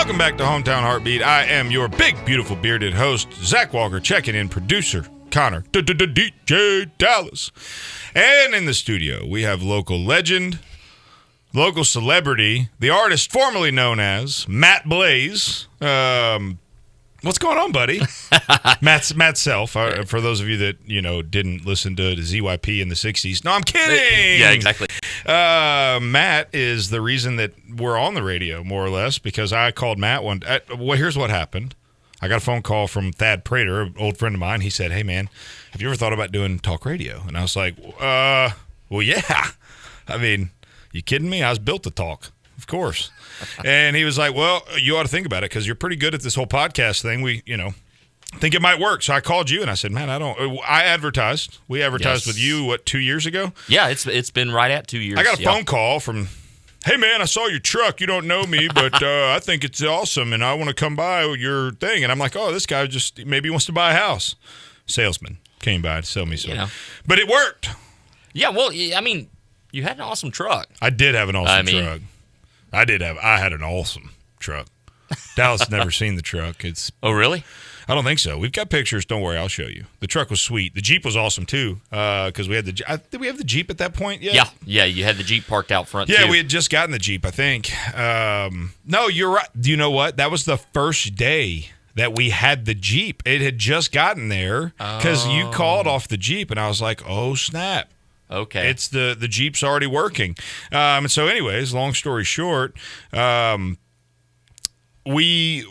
Welcome back to Hometown Heartbeat. I am your big, beautiful, bearded host, Zach Walker, checking in, producer, Connor, DJ Dallas. And in the studio, we have local legend, local celebrity, the artist formerly known as Matt Blaze. What's going on, buddy? Matt Self, for those of you that, didn't listen to ZYP in the 60s. No, I'm kidding. Yeah, exactly. Matt is the reason that we're on the radio, more or less, because I called Matt here's what happened. I got a phone call from Thad Prater, an old friend of mine. He said, "Hey, man, have you ever thought about doing talk radio?" And I was like, well, yeah. I mean, you kidding me? I was built to talk, of course. And he was like, well, you ought to think about it because you're pretty good at this whole podcast thing. We, think it might work. So I called you and I said, man, I advertised. We advertised with you, 2 years ago? Yeah, it's been right at 2 years. I got a phone call from, hey, man, I saw your truck. You don't know me, but I think it's awesome, and I want to come by your thing. And I'm like, oh, this guy just maybe wants to buy a house. Salesman came by to sell me something. But it worked. Yeah, well, I mean, you had an awesome truck. I did have an awesome truck. I had an awesome truck. Dallas has never seen the truck. Oh, really? I don't think so. We've got pictures. Don't worry, I'll show you. The truck was sweet. The Jeep was awesome too, because we had did we have the Jeep at that point yet? Yeah. You had the Jeep parked out front. Yeah, too. we had just gotten the Jeep, I think. No, you're right. Do you know what? That was the first day that we had the Jeep. It had just gotten there because you called off the Jeep, and I was like, oh snap. Okay. It's the Jeep's already working. And so anyways, long story short, we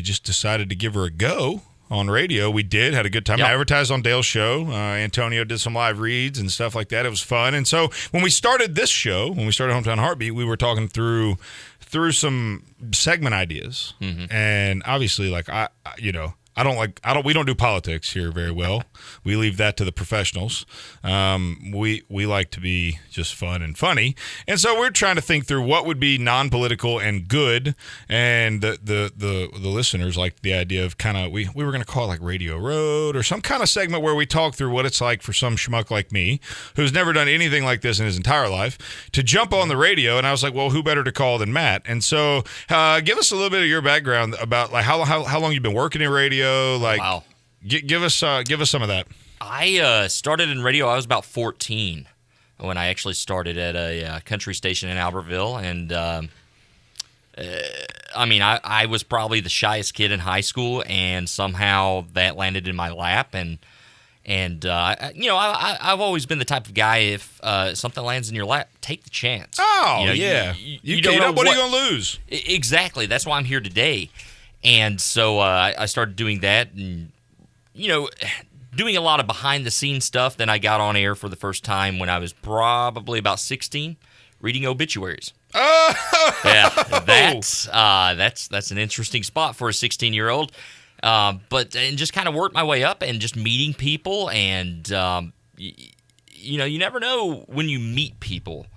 just decided to give her a go on radio. We did, had a good time. Yep. I advertised on Dale's show. Antonio did some live reads and stuff like that. It was fun. And so when we started this show, when we started Hometown Heartbeat, we were talking through some segment ideas. Mm-hmm. And obviously, we don't do politics here very well. We leave that to the professionals. We like to be just fun and funny. And so we're trying to think through what would be non-political and good. And the listeners liked the idea of we were going to call it like Radio Road or some kind of segment where we talk through what it's like for some schmuck like me who's never done anything like this in his entire life to jump on the radio. And I was like, well, who better to call than Matt? And so give us a little bit of your background about like how long you've been working in radio. Like, wow. Give us some of that. I started in radio. I was about 14 when I actually started at a country station in Albertville, and I was probably the shyest kid in high school, and somehow that landed in my lap, and I've always been the type of guy, if something lands in your lap, take the chance. Oh, yeah. You don't know what are you going to lose? Exactly. That's why I'm here today. And so I started doing that and, doing a lot of behind-the-scenes stuff. Then I got on air for the first time when I was probably about 16, reading obituaries. Oh! Yeah, that's an interesting spot for a 16-year-old. But just kind of worked my way up and just meeting people. And, you never know when you meet people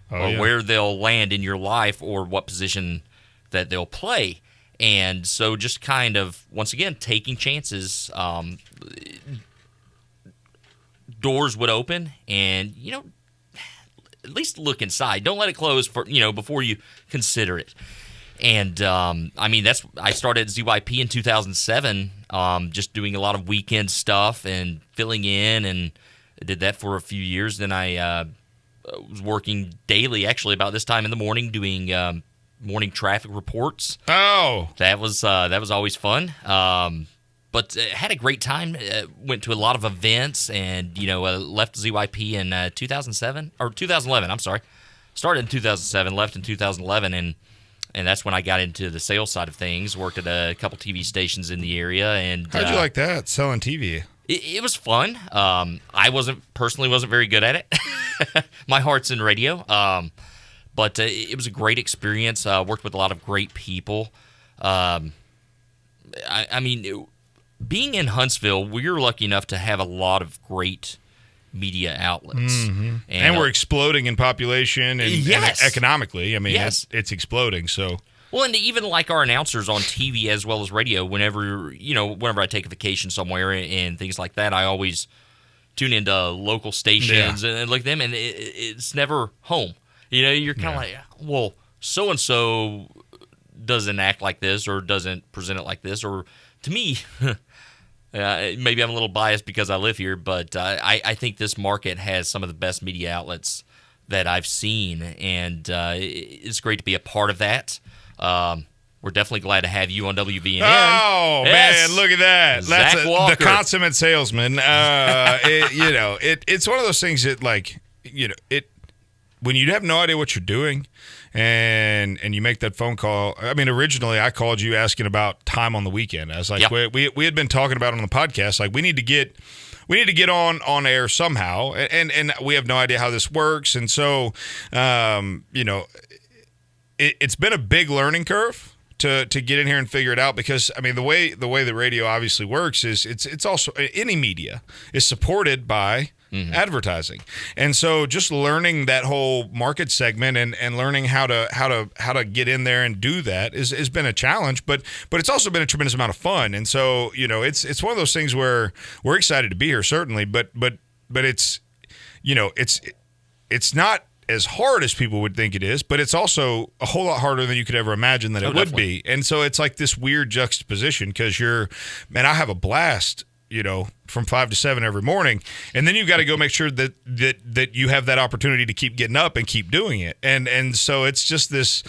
where they'll land in your life or what position that they'll play. And so just kind of, once again, taking chances, doors would open and, at least look inside. Don't let it close before you consider it. And, I started at ZYP in 2007, just doing a lot of weekend stuff and filling in, and I did that for a few years. Then I was working daily, actually, about this time in the morning, doing morning traffic reports. Oh, that was always fun. But had a great time. Went to a lot of events, and left ZYP in 2007 or 2011. I'm sorry, started in 2007, left in 2011, and that's when I got into the sales side of things. Worked at a couple TV stations in the area. And how'd you like that, selling TV? It was fun. I wasn't very good at it. My heart's in radio. But it was a great experience. Worked with a lot of great people. Being in Huntsville, we're lucky enough to have a lot of great media outlets. Mm-hmm. And we're exploding in population and economically. Yes. It's exploding. So. Well, and even like our announcers on TV as well as radio, whenever I take a vacation somewhere and things like that, I always tune into local stations and look at them, and it's never home. You're kind of like, well, so-and-so doesn't act like this or doesn't present it like this. Or to me, maybe I'm a little biased because I live here, but I think this market has some of the best media outlets that I've seen, and it's great to be a part of that. We're definitely glad to have you on WVNN. Oh, yes. man, look at that. Zach That's Walker. The consummate salesman. It's one of those things that, like, when you have no idea what you're doing and you make that phone call. I mean, originally I called you asking about time on the weekend. I was like, we had been talking about it on the podcast. Like, we need to get on air somehow, and we have no idea how this works. And so, it's been a big learning curve to get in here and figure it out, because I mean the way the radio obviously works is it's also, any media is supported by advertising, and so just learning that whole market segment and learning how to get in there and do that has been a challenge, but it's also been a tremendous amount of fun. And so it's one of those things where we're excited to be here, certainly, but it's it's not as hard as people would think it is, but it's also a whole lot harder than you could ever imagine that it would be. And so it's like this weird juxtaposition, because I have a blast, from 5 to 7 every morning, and then you've got to go make sure that you have that opportunity to keep getting up and keep doing it. And so it's just this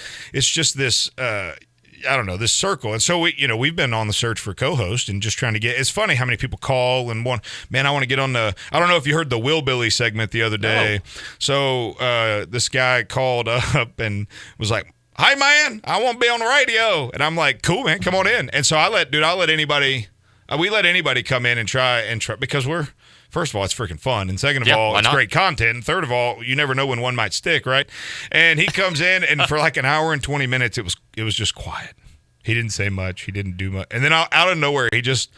I don't know, this circle. And so we've been on the search for co-host and just trying to get. It's funny how many people call and want. Man, I want to get on the. I don't know if you heard the Will Billy segment the other day. No. So this guy called up and was like, "Hi, man, I want to be on the radio." And I'm like, "Cool, man, come on in." And so I'll let anybody. We let anybody come in and try because we're. First of all, it's freaking fun. And second of all, it's great content. And third of all, you never know when one might stick, right? And he comes in, and for like an hour and 20 minutes, it was just quiet. He didn't say much. He didn't do much. And then out of nowhere, he just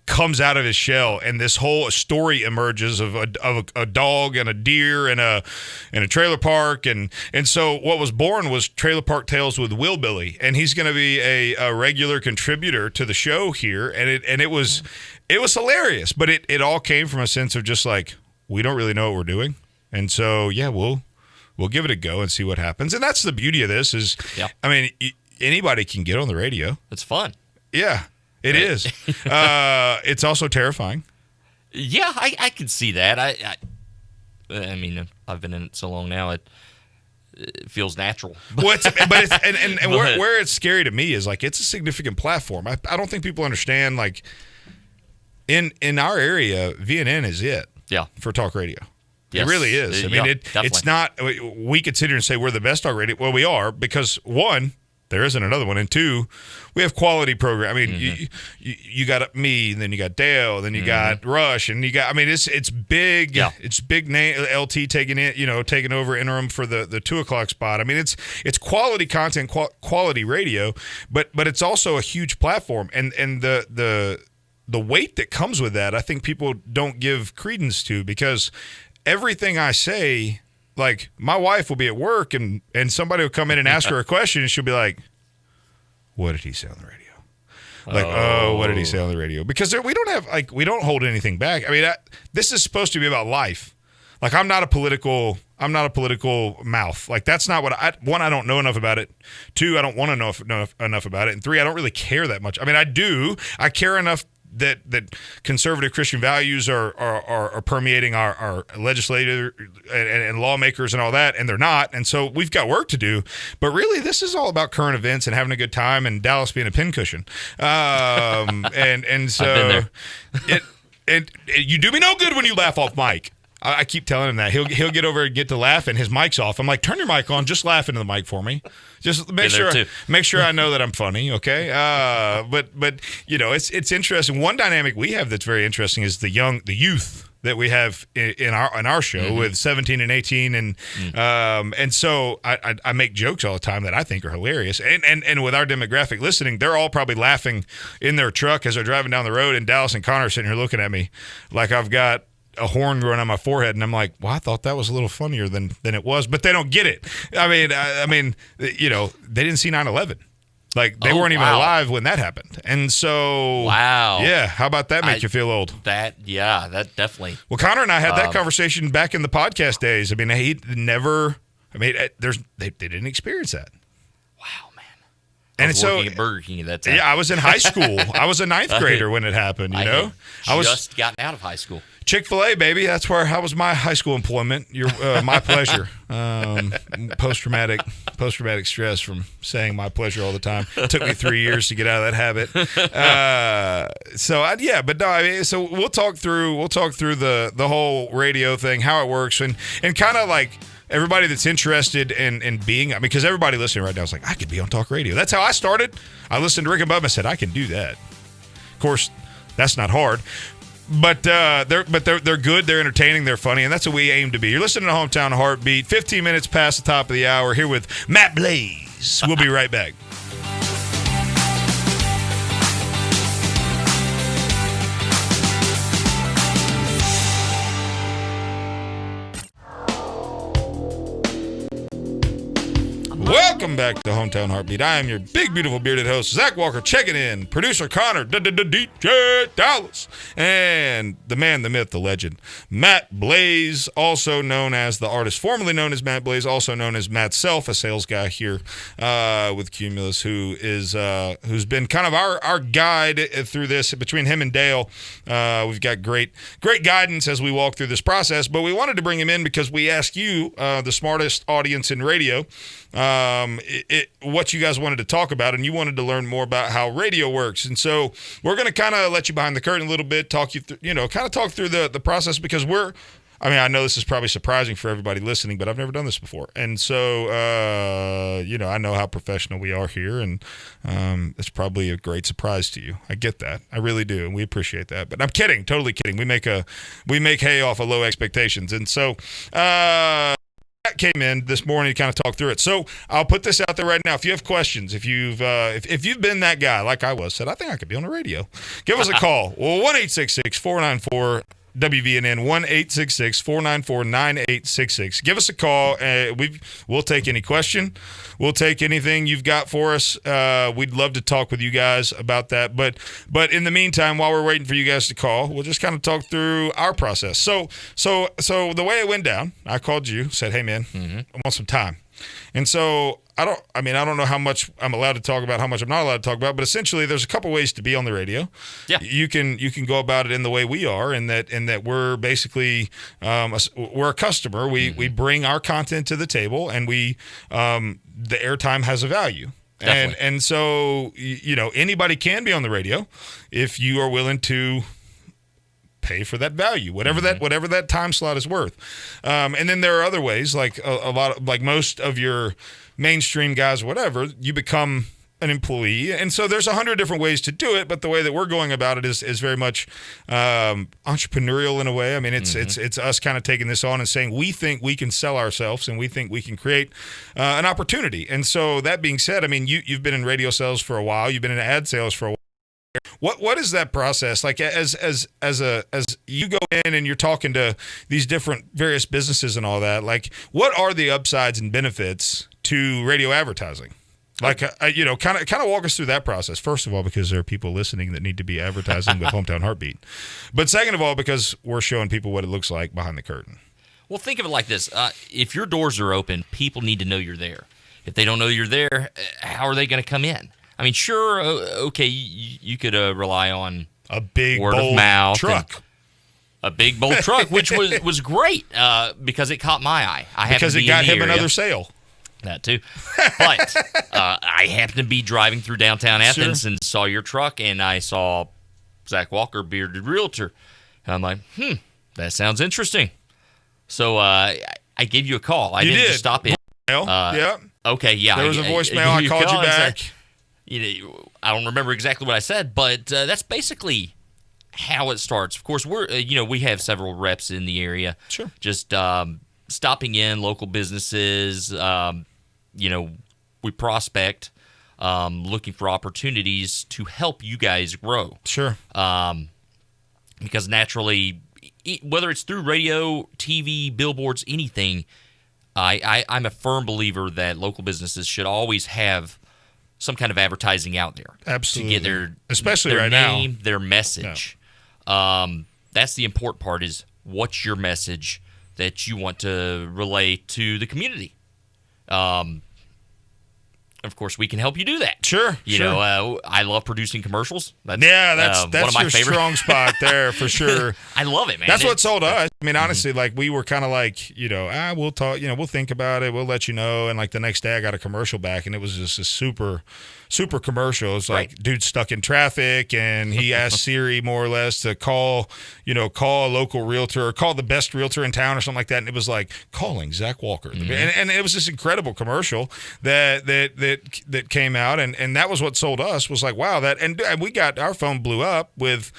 comes out of his shell, and this whole story emerges of a dog and a deer and a trailer park. And so what was born was Trailer Park Tales with Will Billy. And he's going to be a regular contributor to the show here. And it was hilarious, but it all came from a sense of just like, we don't really know what we're doing. And so, yeah, we'll give it a go and see what happens. And that's the beauty of this is, I mean, anybody can get on the radio. It's fun. Yeah, it is. It's also terrifying. Yeah, I can see that. I mean, I've been in it so long now, it feels natural. Where it's scary to me is, like, it's a significant platform. I don't think people understand, like, in our area, VNN is it. Yeah. For talk radio. Yes. It really is. I mean, it's not. We could sit here and say we're the best talk radio. Well, we are, because one, there isn't another one, and two, we have quality program. I mean, you got me, and then you got Dale, then you got Rush, and you got. I mean, it's big. Yeah. It's big name. LT taking over interim for the 2:00 spot. I mean, it's quality content, quality radio, but it's also a huge platform, and the weight that comes with that, I think people don't give credence to, because everything I say, like, my wife will be at work and somebody will come in and ask her a question, and she'll be like, "What did he say on the radio?" Like, what did he say on the radio? Because we don't hold anything back. I mean, this is supposed to be about life. Like, I'm not a political mouth. Like, that's not what I don't know enough about it. Two, I don't want to know enough about it. And three, I don't really care that much. I mean, I care enough that conservative Christian values are permeating our legislator and lawmakers and all that, and they're not. And so we've got work to do. But really, this is all about current events and having a good time, and Dallas being a pincushion. And so you do me no good when you laugh off mic. I keep telling him that. He'll get over and get to laugh, and his mic's off. I'm like, turn your mic on. Just laugh into the mic for me. Just make sure I know that I'm funny, okay? But it's interesting. One dynamic we have that's very interesting is the youth that we have in our show with 17 and 18, and so I make jokes all the time that I think are hilarious. And with our demographic listening, they're all probably laughing in their truck as they're driving down the road, and Dallas and Connor are sitting here looking at me like I've got a horn growing on my forehead, and I'm like, well, I thought that was a little funnier than it was, but they don't get it. I mean, they didn't see 9/11. Like, they weren't even alive when that happened. And so, yeah, how about that make you feel old? That definitely. Well, Connor and I had that conversation back in the podcast days. I mean, they didn't experience that. Wow, man. I was working at Burger King at that time. Yeah, I was in high school. I was a ninth grader when it happened, you know? I was just gotten out of high school. Chick-fil-A, baby. That's where I was my high school employment. My pleasure. Post-traumatic stress from saying my pleasure all the time. It took me 3 years to get out of that habit. So we'll talk through the whole radio thing, how it works, and kind of like everybody that's interested in being, because everybody listening right now is like, I could be on talk radio. That's how I started. I listened to Rick and Bubba and said, I can do that. Of course, that's not hard. But they're good, they're entertaining, they're funny, and that's what we aim to be. You're listening to Hometown Heartbeat, 15 minutes past the top of the hour, here with Matt Blaze. We'll be right back. Welcome back to Hometown Heartbeat. I am your big, beautiful, bearded host, Zach Walker, checking in. Producer Connor, DJ Dallas. And the man, the myth, the legend, Matt Blaze, also known as the artist, formerly known as Matt Blaze, also known as Matt Self, a sales guy here with Cumulus, who's been kind of our guide through this. Between him and Dale, we've got great guidance as we walk through this process. But we wanted to bring him in because we asked you, the smartest audience in radio, what you guys wanted to talk about, and you wanted to learn more about how radio works. And so we're going to kind of let you behind the curtain a little bit, talk you through, kind of talk through the process, because I know this is probably surprising for everybody listening, but I've never done this before. And so, I know how professional we are here, and it's probably a great surprise to you. I get that. I really do, and we appreciate that. But I'm kidding, totally kidding. We make hay off of low expectations. And so, came in this morning to kind of talk through it. So I'll put this out there right now. If you have questions, if you've been that guy like I was, said, I think I could be on the radio, give us a call. Well, 1-866-494 WVNN, 1-866-494-9866. Give us a call. We'll take any question. We'll take anything you've got for us. We'd love to talk with you guys about that. But in the meantime, while we're waiting for you guys to call, we'll just kind of talk through our process. So the way it went down, I called you, said, hey, man, I want some time. And so I don't know how much I'm allowed to talk about, how much I'm not allowed to talk about, but essentially there's a couple ways to be on the radio. Yeah. You can go about it in the way we are, in that we're basically we're a customer. We bring our content to the table, and the airtime has a value. Definitely. And so anybody can be on the radio if you are willing to pay for that value, whatever that time slot is worth. And then there are other ways, like a lot of, like most of your mainstream guys, whatever, you become an employee. And so there's 100 different ways to do it, but the way that we're going about it is very much entrepreneurial in a way. I mean, it's us kind of taking this on and saying, we think we can sell ourselves, and we think we can create an opportunity. And so that being said, I mean, you've been in radio sales for a while, you've been in ad sales for a while. What is that process like as you go in and you're talking to these different various businesses and all that? Like, what are the upsides and benefits to radio advertising? Like, kind of walk us through that process. First of all, because there are people listening that need to be advertising with Hometown Heartbeat. But second of all, because we're showing people what it looks like behind the curtain. Well, think of it like this. If your doors are open, people need to know you're there. If they don't know you're there, how are they going to come in? I mean, sure, okay, you could rely on a big, word bold of mouth truck. A big, bold truck, which was great because it caught my eye. Because it got him another sale. That too. But I happened to be driving through downtown Athens and saw your truck, and I saw Zach Walker, bearded realtor. And I'm like, that sounds interesting. So I gave you a call. I didn't just stop in. Yeah. Okay, yeah. There was a voicemail. I called you back. I don't remember exactly what I said, but that's basically how it starts. Of course, we have several reps in the area. Sure. Just stopping in local businesses. We prospect, looking for opportunities to help you guys grow. Sure. Because naturally, whether it's through radio, TV, billboards, anything, I'm a firm believer that local businesses should always have some kind of advertising out there. Absolutely. To get their right name, now. their message. Yeah. That's the important part, is what's your message that you want to relay to the community. of course, we can help you do that. Sure. You know, I love producing commercials. That's, that's one of my your favorite. strong spot there for sure. I love it, man. That's what sold us. I mean, honestly, like we were kind of like, we'll talk, we'll think about it. We'll let you know. And like the next day I got a commercial back and it was just a super commercial. It's like dude stuck in traffic and he asked Siri more or less to call a local realtor or call the best realtor in town or something like that. And it was like calling Zach Walker. And it was this incredible commercial that came out. And that was what sold us was like, wow, and we got, our phone blew up with,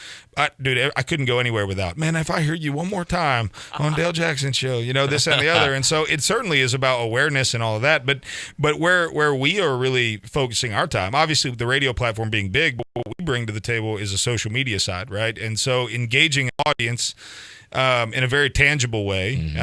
dude, I couldn't go anywhere without, man, if I hear you one more time on Dale Jackson show, this and the other. And so it certainly is about awareness and all of that. But where we are really focusing our time, obviously with the radio platform being big, but what we bring to the table is a social media side, right? And so engaging an audience in a very tangible way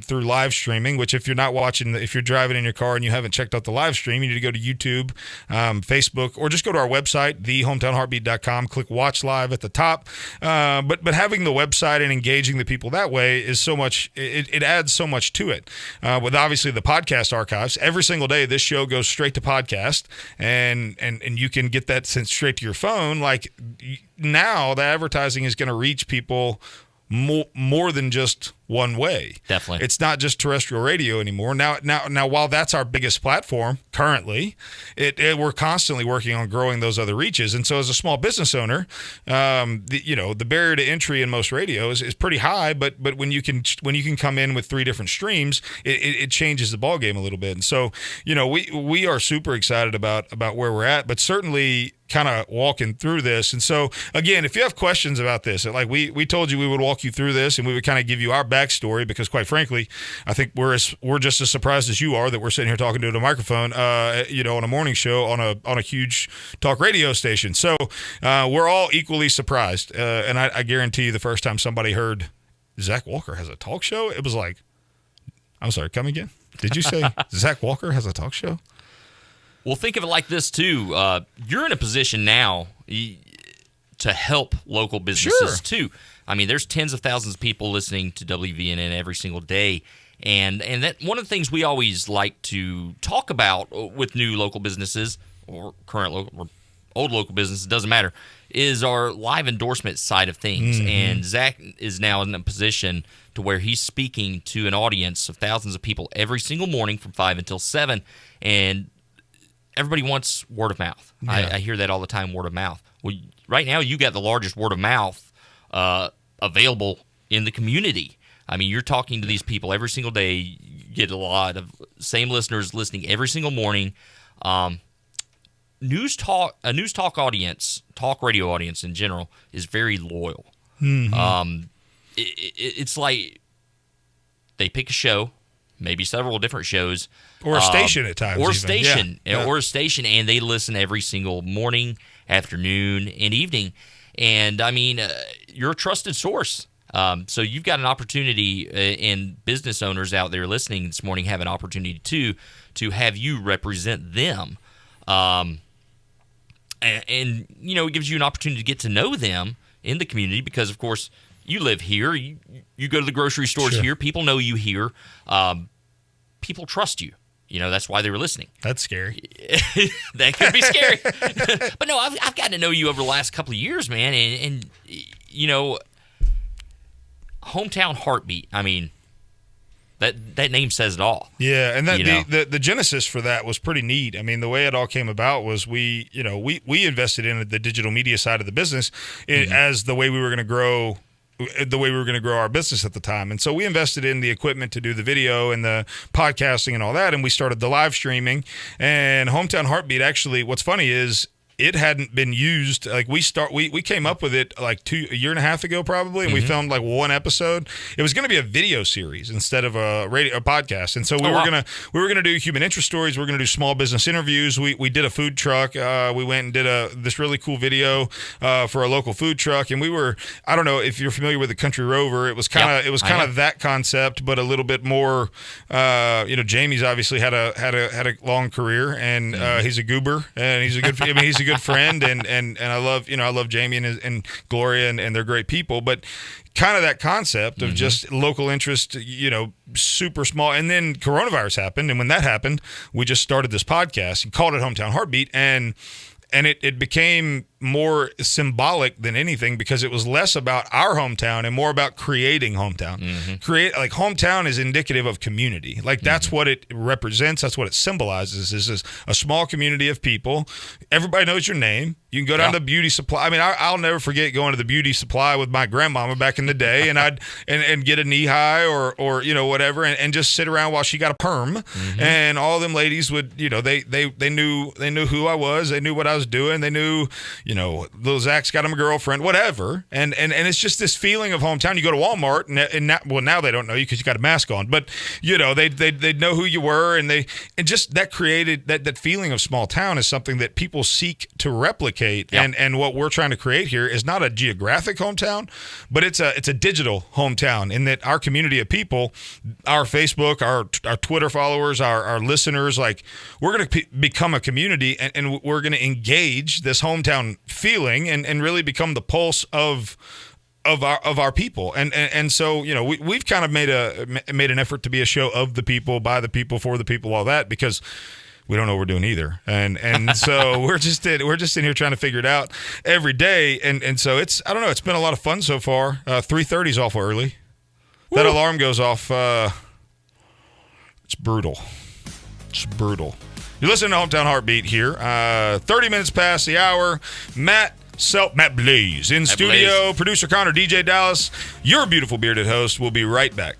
through live streaming, which if you're not watching, if you're driving in your car and you haven't checked out the live stream, you need to go to YouTube, Facebook, or just go to our website, thehometownheartbeat.com, click watch live at the top. But having the website and engaging the people that way is so much, it adds so much to it. With obviously the podcast archives, every single day this show goes straight to podcast and you can get that sent straight to your phone. Like now the advertising is going to reach people more than just one way. Definitely. It's not just terrestrial radio anymore. Now, while that's our biggest platform currently, we're constantly working on growing those other reaches. And so as a small business owner, the barrier to entry in most radio is pretty high, but when you can come in with 3 different streams, it changes the ballgame a little bit. And so, we are super excited about where we're at, but certainly kind of walking through this. And so again, if you have questions about this, like we told you we would walk you through this and we would kind of give you our backstory, because quite frankly, I think we're just as surprised as you are that we're sitting here talking to a microphone, on a morning show on a huge talk radio station. So we're all equally surprised. And I guarantee you the first time somebody heard Zach Walker has a talk show, it was like, I'm sorry, come again? Did you say Zach Walker has a talk show? Well, think of it like this, too. You're in a position now to help local businesses, too. I mean, there's tens of thousands of people listening to WVNN every single day. And that one of the things we always like to talk about with new local businesses or current local or old local businesses, doesn't matter, is our live endorsement side of things. And Zach is now in a position to where he's speaking to an audience of thousands of people every single morning from 5 until 7. And everybody wants word of mouth. Yeah. I hear that all the time, word of mouth. Well, right now you got the largest word of mouth available in the community. I mean, you're talking to these people every single day. You get a lot of same listeners listening every single morning. A news talk audience, talk radio audience in general, is very loyal. It's like they pick a show, maybe several different shows, or a station at times, or a station, and they listen every single morning, afternoon, and evening. And I mean, you're a trusted source. So you've got an opportunity, and business owners out there listening this morning have an opportunity to have you represent them. And it gives you an opportunity to get to know them in the community, because of course you live here, you go to the grocery stores here, people know you here, people trust you. That's why they were listening. That's scary. That could be scary. But no, I've gotten to know you over the last couple of years, man, and Hometown Heartbeat. I mean, that name says it all. Yeah, and the genesis for that was pretty neat. I mean, the way it all came about was we invested in the digital media side of the business as the way we were going to grow. The way we were going to grow our business at the time. And so we invested in the equipment to do the video and the podcasting and all that. And we started the live streaming. And Hometown Heartbeat, actually, what's funny is it hadn't been used. Like we came up with it like a year and a half ago probably, and we filmed like one episode. It was going to be a video series instead of a podcast. And so we were gonna do human interest stories. We were gonna do small business interviews. We did a food truck. We went and did this really cool video for a local food truck. And we were, I don't know if you're familiar with the Country Rover. It was kind of that concept, but a little bit more. Jamie's obviously had a long career, and he's a goober, and he's a good good friend, and I love Jamie and Gloria, and they're great people, but kind of that concept of just local interest, super small. And then coronavirus happened, and when that happened, we just started this podcast and called it Hometown Heartbeat, and it became more symbolic than anything because it was less about our hometown and more about creating hometown. Hometown is indicative of community. Like that's what it represents. That's what it symbolizes, is a small community of people. Everybody knows your name. You can go down to Beauty Supply. I mean, I'll never forget going to the Beauty Supply with my grandmama back in the day, and I'd and get a knee high or whatever, and just sit around while she got a perm, and all them ladies would, they knew who I was, they knew what I was doing, they knew, little Zach's got him a girlfriend, whatever, and it's just this feeling of hometown. You go to Walmart, and now they don't know you because you got a mask on, but they'd know who you were, and just that created that feeling of small town is something that people seek to replicate. And what we're trying to create here is not a geographic hometown, but it's a digital hometown, in that our community of people, our Facebook, our Twitter followers, our listeners, like we're going to become a community, and we're going to engage this hometown feeling and really become the pulse of our people, and so we've kind of made an effort to be a show of the people, by the people, for the people, all that, because we don't know what we're doing either, and so we're just in here trying to figure it out every day, and so it's been a lot of fun so far. 3:30 is awful early. Woo. That alarm goes off. It's brutal. You're listening to Hometown Heartbeat here. 30 minutes past the hour. Matt Blaze in studio. Blaze. Producer Connor, DJ Dallas, your beautiful bearded host. We'll be right back.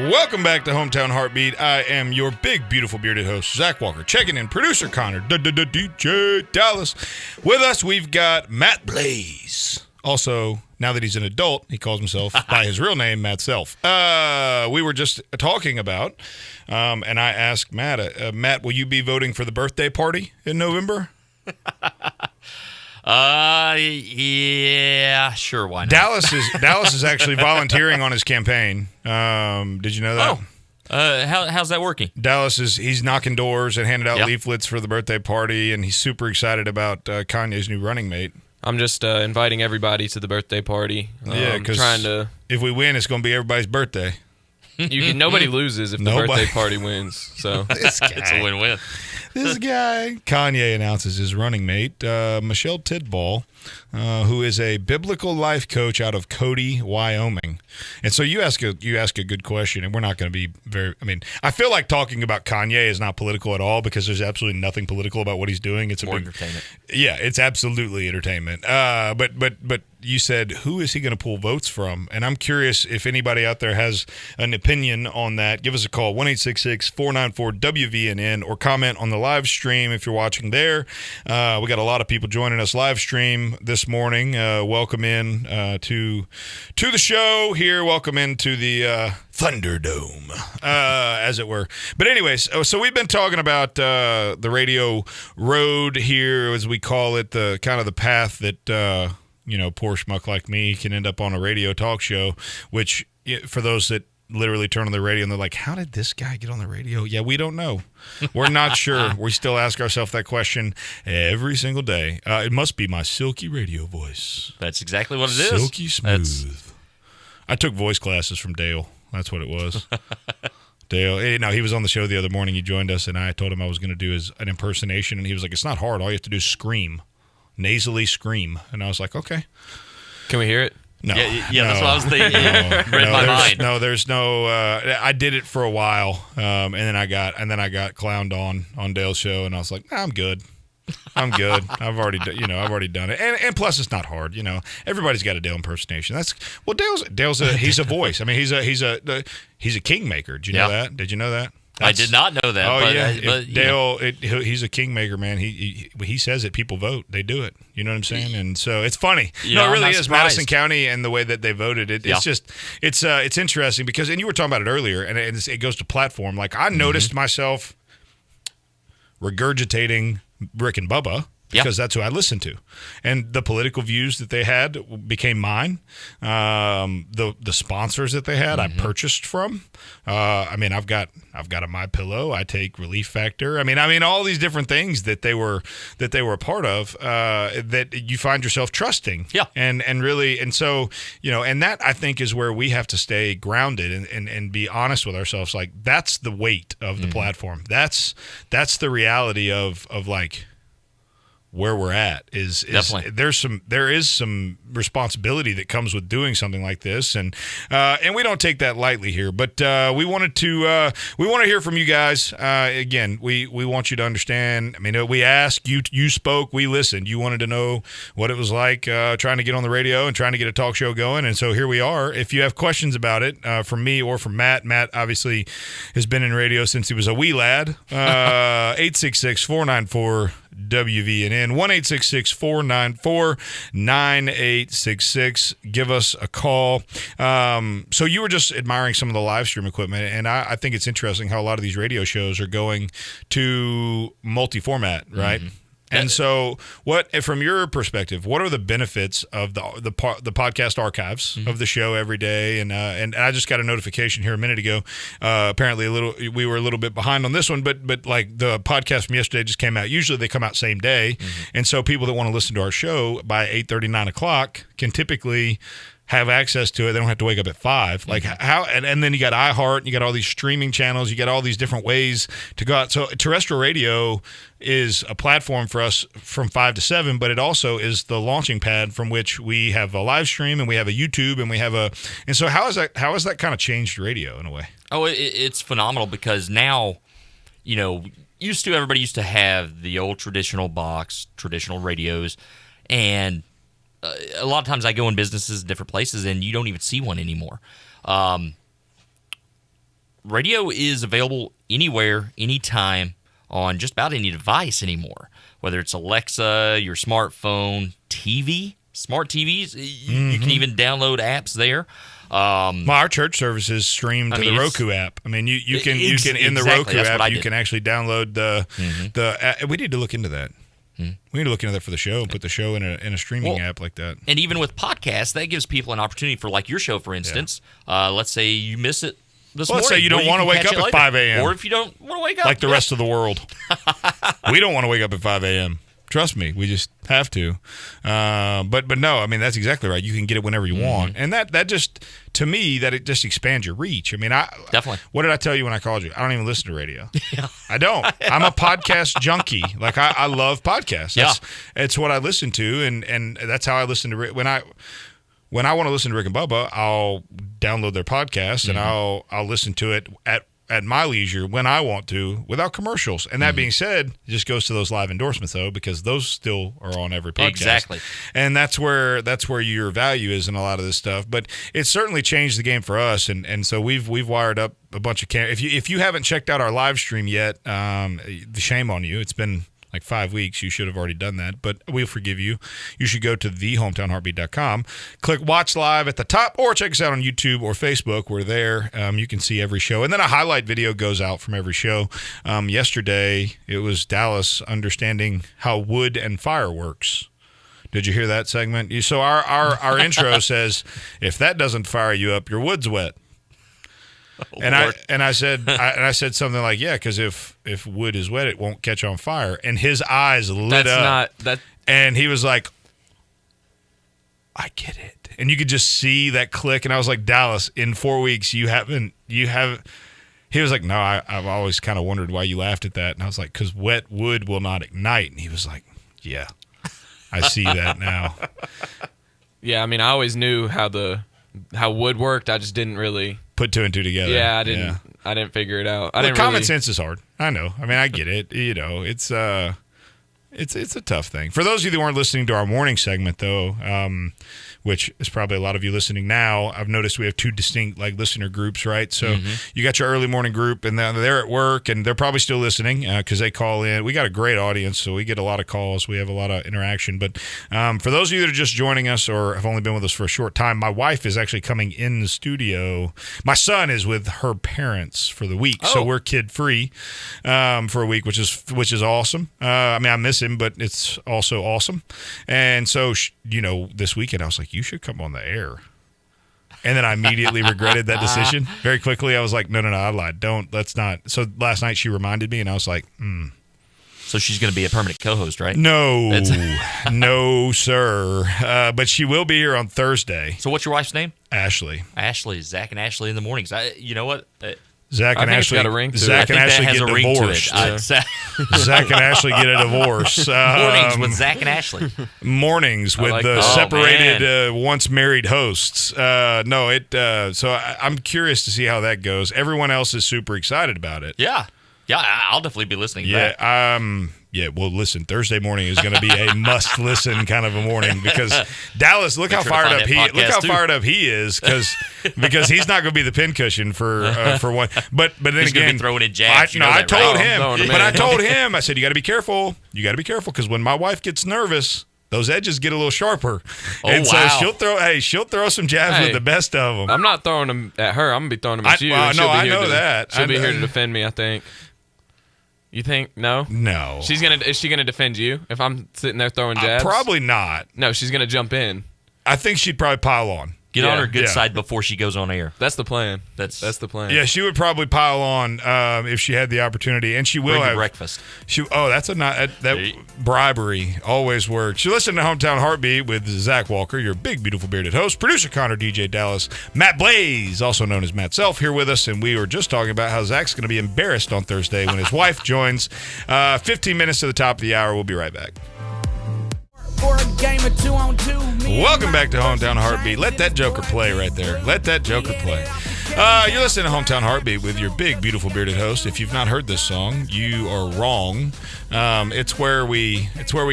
Welcome back to Hometown Heartbeat. I am your big, beautiful, bearded host, Zach Walker. Checking in, producer Connor, DJ Dallas. With us, we've got Matt Blaze. Also, now that he's an adult, he calls himself by his real name, Matt Self. We were just talking about, and I asked Matt, Matt, will you be voting for the birthday party in November? Yeah, sure, why not? Dallas is actually volunteering on his campaign. Did you know that? How's that working? Dallas he's knocking doors and handing out leaflets for the birthday party, and he's super excited about Kanye's new running mate. I'm just inviting everybody to the birthday party. Because if we win, it's going to be everybody's birthday. Nobody loses if the birthday party wins. So it's a win-win. This guy, Kanye announces his running mate, Michelle Tidball, who is a biblical life coach out of Cody, Wyoming. And so you ask a good question, and we're not going to be I feel like talking about Kanye is not political at all, because there's absolutely nothing political about what he's doing. It's more entertainment. Yeah, it's absolutely entertainment. But you said, who is he going to pull votes from? And I'm curious if anybody out there has an opinion on that. Give us a call, 1-866-494-WVNN, or comment on the live stream if you're watching there. We got a lot of people joining us live stream this morning. Welcome in to the show here. Welcome into the Thunderdome, as it were. But anyways, so we've been talking about the radio road here, as we call it, the kind of the path that poor schmuck like me can end up on a radio talk show, which for those that literally turn on the radio and they're like, how did this guy get on the radio? Yeah, we don't know. We're not sure. We still ask ourselves that question every single day. It must be my silky radio voice. That's exactly what it is. Silky smooth. I took voice classes from Dale. That's what it was. Dale, he was on the show the other morning. He joined us, and I told him I was going to do an impersonation, and he was like, it's not hard. All you have to do is scream. Nasally scream. And I was like, okay. Can we hear it? No. Yeah, that's what I was thinking. Read my mind. No, there's no. I did it for a while, and then I got clowned on Dale's show, and I was like, I'm good. I've already done it, and plus it's not hard. Everybody's got a Dale impersonation. Dale's he's a voice. I mean, he's a kingmaker. Did you know that? Did you know that? I did not know that. Dale, he's a kingmaker, man. He says it. People vote. They do it. You know what I'm saying? And so it's funny. It really is. Surprised. Madison County and the way that they voted. It's interesting because, and you were talking about it earlier, and it goes to platform. Like I noticed myself regurgitating Rick and Bubba because that's who I listened to, and the political views that they had became mine. The sponsors that they had, I purchased from. I mean, I've got a MyPillow. I take Relief Factor. I mean, all these different things that they were a part of that you find yourself trusting. Yeah, and really, and so and that I think is where we have to stay grounded and be honest with ourselves. Like that's the weight of the platform. That's the reality of like where we're at is there is some responsibility that comes with doing something like this, and we don't take that lightly here. But we want to hear from you guys. Again, we want you to understand. I mean, we asked you spoke, we listened. You wanted to know what it was like trying to get on the radio and trying to get a talk show going, and so here we are. If you have questions about it from me or from Matt obviously has been in radio since he was a wee lad. 866-494 WVNN 1-866-494-9866. Give us a call. So you were just admiring some of the live stream equipment, and I think it's interesting how a lot of these radio shows are going to multi-format, right? And so, from your perspective, what are the benefits of the podcast archives of the show every day? And I just got a notification here a minute ago. Apparently, we were a little bit behind on this one, but like the podcast from yesterday just came out. Usually, they come out same day, and so people that want to listen to our show by 8:30, 9 o'clock can typically have access to it. They don't have to wake up at 5. Like how, and then you got iHeart, you got all these streaming channels, you got all these different ways to go out. So terrestrial radio is a platform for us from 5 to 7, but it also is the launching pad from which we have a live stream and we have a YouTube and we have and so how has that kind of changed radio in a way? Oh, it's phenomenal because now, everybody used to have the old traditional box, traditional radios, and a lot of times I go in businesses, different places, and you don't even see one anymore. Radio is available anywhere, anytime, on just about any device anymore. Whether it's Alexa, your smartphone, TV, smart TVs, you can even download apps there. Our church services stream to the Roku app. I mean, you can in the Roku app you can actually download the. We need to look into that. We need to look into that for the show and put the show in a streaming app like that. And even with podcasts, that gives people an opportunity for, like your show, for instance. Let's say you miss it this morning. Let's say you don't want to wake up at 5 a.m. Or if you don't want to wake up. Like the rest of the world. We don't want to wake up at 5 a.m. Trust me, we just have to. But no, I mean, that's exactly right. You can get it whenever you want. And that just, to me, that it just expands your reach. I mean, definitely. What did I tell you when I called you? I don't even listen to radio. Yeah. I don't. I'm a podcast junkie. Like, I love podcasts. It's what I listen to, and that's how I listen to when I want to listen to Rick and Bubba, I'll download their podcast and I'll listen to it at my leisure when I want to without commercials. And that being said, it just goes to those live endorsements though, because those still are on every podcast. Exactly. And that's where your value is in a lot of this stuff. But it's certainly changed the game for us. And so we've wired up a bunch of cameras. If you haven't checked out our live stream yet, shame on you. It's been like 5 weeks. You should have already done that, but we'll forgive you. You should go to thehometownheartbeat.com, click watch live at the top, or check us out on YouTube or Facebook. We're there. You can see every show. And then a highlight video goes out from every show. Yesterday, it was Dallas understanding how wood and fire works. Did you hear that segment? So our intro says, if that doesn't fire you up, your wood's wet. And I said something like, yeah, because if wood is wet, it won't catch on fire. And his eyes lit up. And he was like, I get it. And you could just see that click. And I was like, Dallas, in 4 weeks, you haven't. He was like, no, I've always kind of wondered why you laughed at that. And I was like, because wet wood will not ignite. And he was like, yeah, I see that now. Yeah, I mean, I always knew how wood worked. I just didn't really put 2 and 2 together. Yeah, I didn't figure it out. Common sense is hard. I know. I mean, I get it. It's a tough thing. For those of you that weren't listening to our morning segment, though, which is probably a lot of you listening now. I've noticed we have two distinct like listener groups, right? So you got your early morning group, and they're at work, and they're probably still listening because they call in. We got a great audience, so we get a lot of calls. We have a lot of interaction. But for those of you that are just joining us or have only been with us for a short time, my wife is actually coming in the studio. My son is with her parents for the week, so we're kid free for a week, which is awesome. I mean, I miss him, but it's also awesome. And so, this weekend I was like, you should come on the air. And then I immediately regretted that decision. Very quickly, I was like, no, I lied. Let's not. So last night she reminded me, and I was like, So she's going to be a permanent co-host, right? No, no, sir. But she will be here on Thursday. So what's your wife's name? Ashley. Ashley, Zach and Ashley in the mornings. You know what? Zach and Ashley got a ring to Zach it. and Ashley has get a ring divorced. to it. Zach and Ashley get a divorce. Mornings with Zach and Ashley. Mornings with like the that. separated, once married hosts. So I'm curious to see how that goes. Everyone else is super excited about it. Yeah, I'll definitely be listening. Yeah, well, listen, Thursday morning is going to be a must-listen kind of a morning because Dallas, look how fired up he is because he's not going to be the pincushion for one. But then he's again, going to be throwing in jabs. I told him, I said, you got to be careful. You got to be careful because when my wife gets nervous, those edges get a little sharper. So she'll throw some jabs with the best of them. I'm not throwing them at her. I'm going to be throwing them at you. I know that. She'll be here to defend me, I think. You think no? No. Is she gonna defend you if I'm sitting there throwing jabs? Probably not. No, she's gonna jump in. I think she'd probably pile on. Get on her good side before she goes on air. That's the plan. That's the plan. Yeah, she would probably pile on if she had the opportunity, and she will bring have you breakfast. That bribery always works. You listen to Hometown Heartbeat with Zach Walker, your big, beautiful bearded host, producer Connor, DJ Dallas, Matt Blaze, also known as Matt Self, here with us, and we were just talking about how Zach's going to be embarrassed on Thursday when his wife joins. 15 minutes to the top of the hour. We'll be right back. Welcome back to Hometown Heartbeat. Let that joker play right there. Let that joker play. You're listening to Hometown Heartbeat with your big, beautiful bearded host. If you've not heard this song, you are wrong. It's where we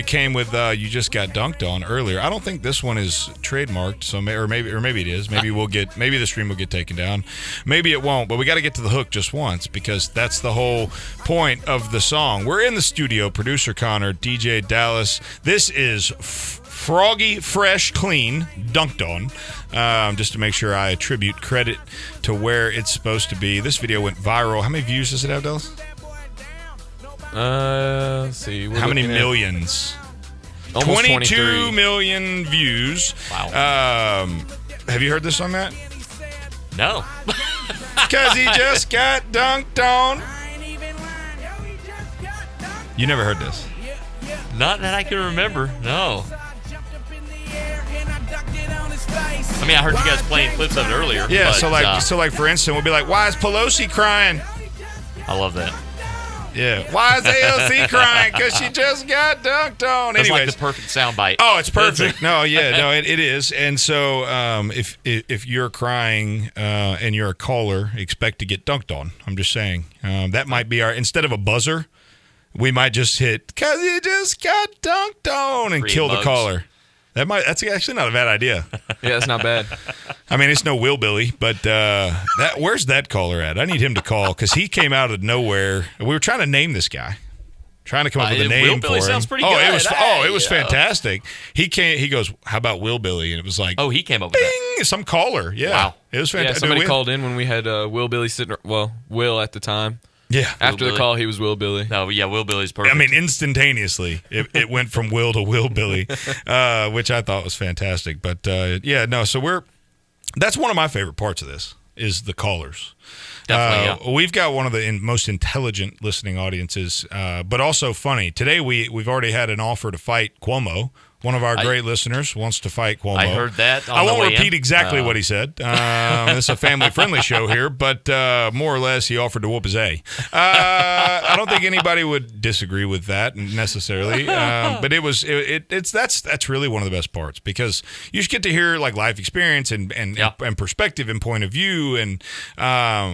came with "You Just Got Dunked On" earlier. I don't think this one is trademarked, so maybe it is. Maybe the stream will get taken down. Maybe it won't. But we got to get to the hook just once because that's the whole point of the song. We're in the studio. Producer Connor, DJ Dallas. This is Froggy Fresh Clean Dunked On, just to make sure I attribute credit to where it's supposed to be. This video went viral. How many views does it have, Dallas? Let's see. How many millions? Almost 22 million views. Wow. Have you heard this song, Matt? No. Because he just got dunked on. You never heard this? Not that I can remember. No. I mean, I heard you guys playing clips of it earlier. Yeah, but, so for instance, we'll be like, why is Pelosi crying? I love that. Yeah. Why is AOC crying? Because she just got dunked on. That's Anyways. like the perfect soundbite. Oh, it's perfect. It is. And so if you're crying and you're a caller, expect to get dunked on. I'm just saying. That might be instead of a buzzer, we might just hit, because you just got dunked on, and kill the caller. That's actually not a bad idea. Yeah, that's not bad. I mean, it's no Will Billy, but where's that caller at? I need him to call because he came out of nowhere. We were trying to name this guy, trying to come up with a name Will for Billy him. sounds pretty good. It was fantastic. He goes, how about Will Billy? And it was like, oh, he came up with that. Some caller. Yeah. Wow. It was fantastic. Yeah, somebody called in when we had Will Billy sitting. Well, Will at the time. Yeah. After the call, he was Will Billy. No, yeah, Will Billy's perfect. I mean, instantaneously, it went from Will to Will Billy, which I thought was fantastic. But, so that's one of my favorite parts of this is the callers. Definitely, We've got one of the most intelligent listening audiences, but also funny. Today, we've already had an offer to fight Cuomo. One of our great listeners wants to fight Cuomo. I heard that. I won't repeat exactly what he said. This is a family-friendly show here, but more or less, he offered to whoop his A. I don't think anybody would disagree with that necessarily, but that's really one of the best parts because you just get to hear like life experience and perspective and point of view. And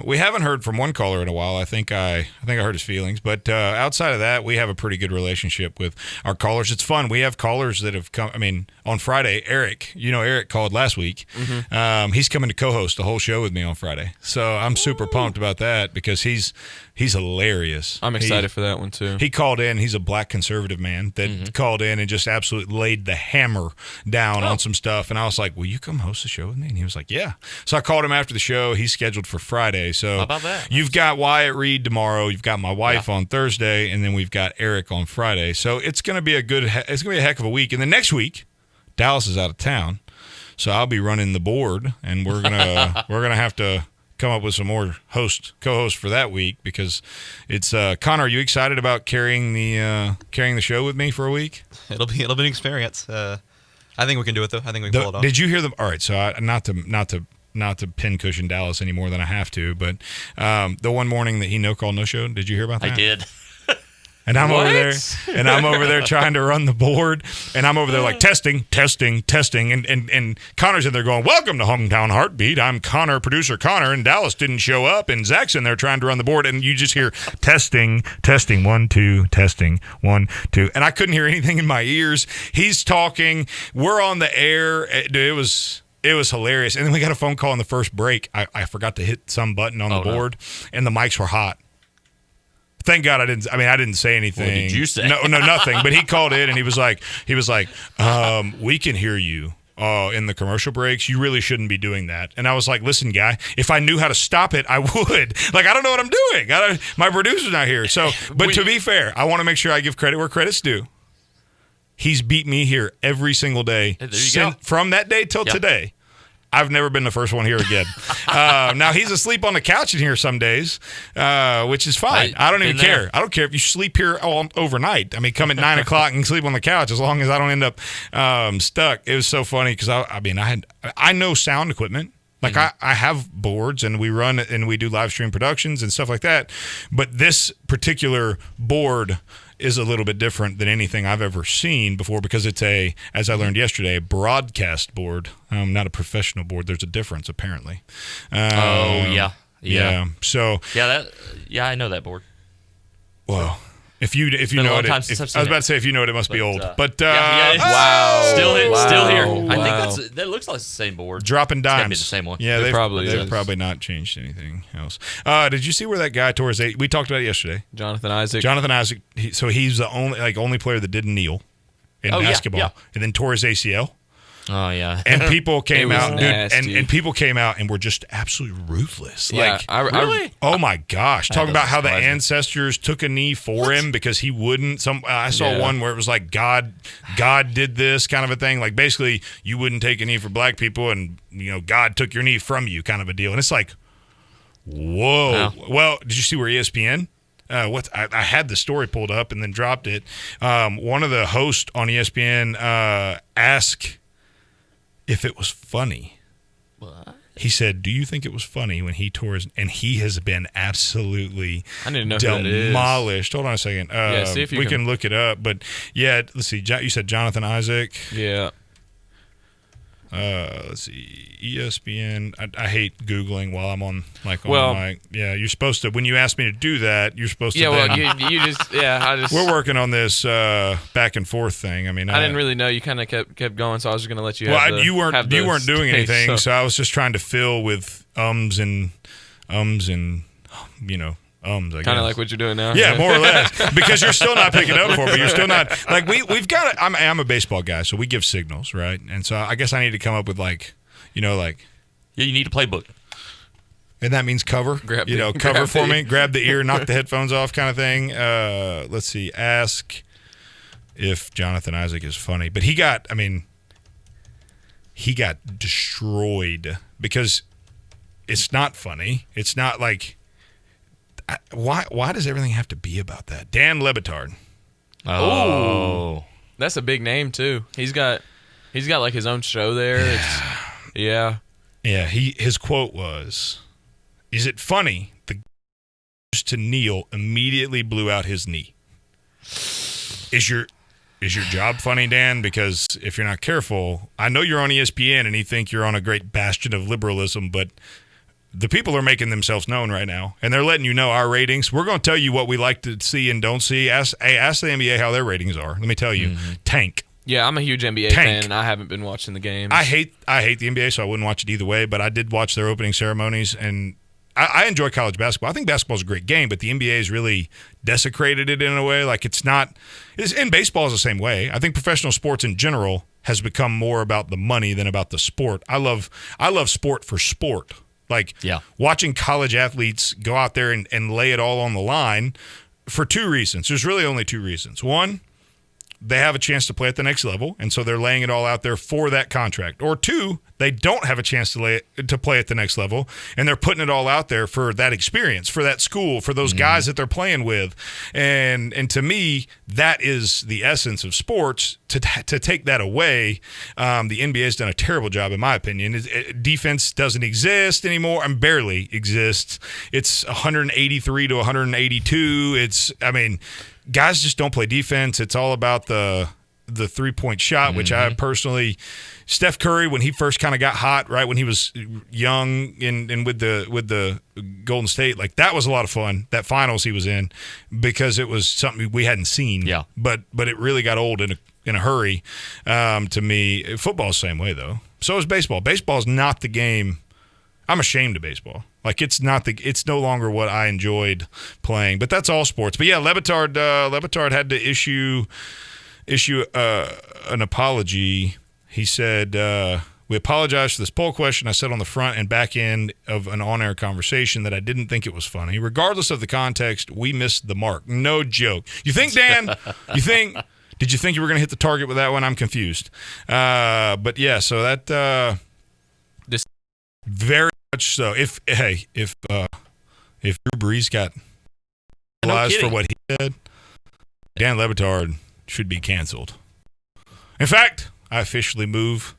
we haven't heard from one caller in a while. I think I hurt his feelings, but outside of that, we have a pretty good relationship with our callers. It's fun. We have callers that that have come. I mean, on Friday, Eric called last week. He's coming to co-host the whole show with me on Friday. So I'm super pumped about that because he's hilarious. I'm excited for that one too. He called in. He's a black conservative man that called in and just absolutely laid the hammer down on some stuff. And I was like, will you come host the show with me? And he was like, yeah. So I called him after the show. He's scheduled for Friday. So how about that? You've got Wyatt Reed tomorrow. You've got my wife on Thursday, and then we've got Eric on Friday. So it's going to be a heck of a week. And the next week, Dallas is out of town, so I'll be running the board, and we're gonna have to come up with some more co-hosts for that week because it's Connor. Are you excited about carrying the show with me for a week? It'll be an experience. I think we can do it though. I think we can pull it off. Did you hear them? All right, so not to pincushion Dallas any more than I have to, but the one morning that he no-call, no-show, did you hear about that? I did. And I'm over there trying to run the board, and I'm over there like testing, and Connor's in there going, welcome to Hometown Heartbeat. I'm Connor, producer Connor, and Dallas didn't show up, and Zach's in there trying to run the board, and you just hear testing, 1, 2, testing, 1, 2, and I couldn't hear anything in my ears. He's talking, we're on the air. It was hilarious, and then we got a phone call in the first break. I forgot to hit some button on the board, and the mics were hot. Thank God I didn't say anything. What did you say? No, nothing. But he called in and he was like, we can hear you in the commercial breaks. You really shouldn't be doing that. And I was like, listen, guy, if I knew how to stop it, I would. Like, I don't know what I'm doing. My producer's not here. So, but to be fair, I want to make sure I give credit where credit's due. He's beat me here every single day from that day till today. I've never been the first one here again. Now, he's asleep on the couch in here some days, which is fine. I don't even care. I don't care if you sleep here overnight. I mean, come at 9 o'clock and sleep on the couch as long as I don't end up stuck. It was so funny because, I know sound equipment. Like, I have boards, and we run and we do live stream productions and stuff like that. But this particular board is a little bit different than anything I've ever seen before because it's as I learned yesterday, a broadcast board, not a professional board. There's a difference, apparently. Yeah. So I know that board. Well, if you know it, I was about to say if you know it, it must be old. But wow, still here. Wow. I think that looks like the same board. Dropping dimes. It's gotta be the same one. Yeah, they've probably probably not changed anything else. Did you see where that guy tore his? We talked about it yesterday. Jonathan Isaac. He's the only player that didn't kneel in basketball, and then tore his ACL. Oh yeah, and people came out, dude, and people came out and were just absolutely ruthless. Yeah, really? Oh my gosh! Talking about how the ancestors took a knee for him because he wouldn't. I saw one where it was like God did this kind of a thing. Like basically, you wouldn't take a knee for black people, and God took your knee from you, kind of a deal. And it's like, whoa. Wow. Well, did you see where ESPN? I had the story pulled up and then dropped it. One of the hosts on ESPN asked if it was funny. What? He said, do you think it was funny when he tore his... And he has been absolutely demolished. Hold on a second. See if we can look it up. But, yeah, let's see. You said Jonathan Isaac? Yeah. Let's see. ESPN. I hate Googling while I'm on the mic. Yeah, you're supposed to. When you ask me to do that, you're supposed to. Yeah, well, you just. Yeah, We're working on this back and forth thing. I mean, I didn't really know. You kind of kept going, so I was just going to let you. Well, you weren't doing anything, so I was just trying to fill with ums and I guess. Kind of like what you're doing now. Yeah, more or less. Because you're still not picking up for me. You're still not like we've got it. I'm a baseball guy, so we give signals, right? And so I guess I need to come up with you need a playbook. And that means cover. Cover for me. Grab the ear, knock the headphones off, kind of thing. Let's see. Ask if Jonathan Isaac is funny, but he got destroyed because it's not funny. It's not like. Why does everything have to be about that? Dan Le Batard. Oh, that's a big name too. He's got like his own show there. Yeah. His quote was, "Is it funny? The to kneel immediately blew out his knee." Is your job funny, Dan? Because if you're not careful, I know you're on ESPN and you think you're on a great bastion of liberalism, but the people are making themselves known right now, and they're letting you know our ratings. We're going to tell you what we like to see and don't see. Ask the NBA how their ratings are. Let me tell you, tank. Yeah, I'm a huge NBA Tank. fan, and I haven't been watching the games. I hate the NBA, so I wouldn't watch it either way. But I did watch their opening ceremonies, and I enjoy college basketball. I think basketball is a great game, but the NBA has really desecrated it in a way. Like and baseball is the same way. I think professional sports in general has become more about the money than about the sport. I love sport for sport. Like watching college athletes go out there and lay it all on the line for two reasons. There's really only two reasons. One, they have a chance to play at the next level, and so they're laying it all out there for that contract. Or two, they don't have a chance to play at the next level, and they're putting it all out there for that experience, for that school, for those guys that they're playing with. And to me, that is the essence of sports. To take that away, the NBA has done a terrible job, in my opinion. Defense doesn't exist anymore, and barely exists. It's 183 to 182. Guys just don't play defense. It's all about the 3-point shot, which I personally, Steph Curry, when he first kind of got hot, right when he was young and with the Golden State, like that was a lot of fun. That finals he was in, because it was something we hadn't seen. Yeah. But it really got old in a hurry. To me, football's the same way though. So is baseball. Baseball is not the game. I'm ashamed of baseball. Like it's no longer what I enjoyed playing. But that's all sports. But yeah, Levitard had to issue an apology. He said, "We apologize for this poll question I said on the front and back end of an on-air conversation that I didn't think it was funny. Regardless of the context, we missed the mark. No joke. You think, Dan? Did you think you were going to hit the target with that one? I'm confused. But yeah, so that very much so. If Drew Brees got penalized for what he did, Dan Levitard should be canceled. In fact, I officially move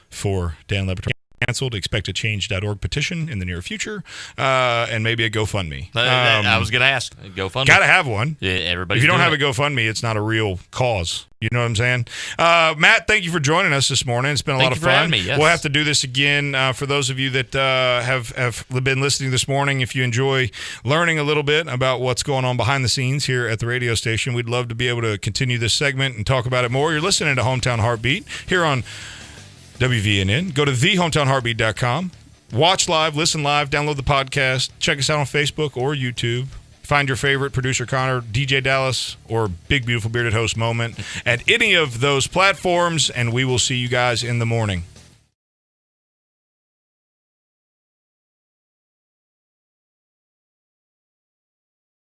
for Dan Levitard canceled. Expect a change.org petition in the near future, and maybe a GoFundMe. I was going to ask. GoFundMe. Got to have one. Yeah, everybody. If you don't have a GoFundMe, it's not a real cause. You know what I'm saying? Matt, thank you for joining us this morning. It's been a lot of fun. Me, yes. We'll have to do this again for those of you that have been listening this morning. If you enjoy learning a little bit about what's going on behind the scenes here at the radio station, we'd love to be able to continue this segment and talk about it more. You're listening to Hometown Heartbeat here on WVNN. Go to thehometownheartbeat.com. Watch live, listen live, download the podcast. Check us out on Facebook or YouTube. Find your favorite producer Connor, DJ Dallas, or Big Beautiful Bearded Host Moment at any of those platforms, and we will see you guys in the morning.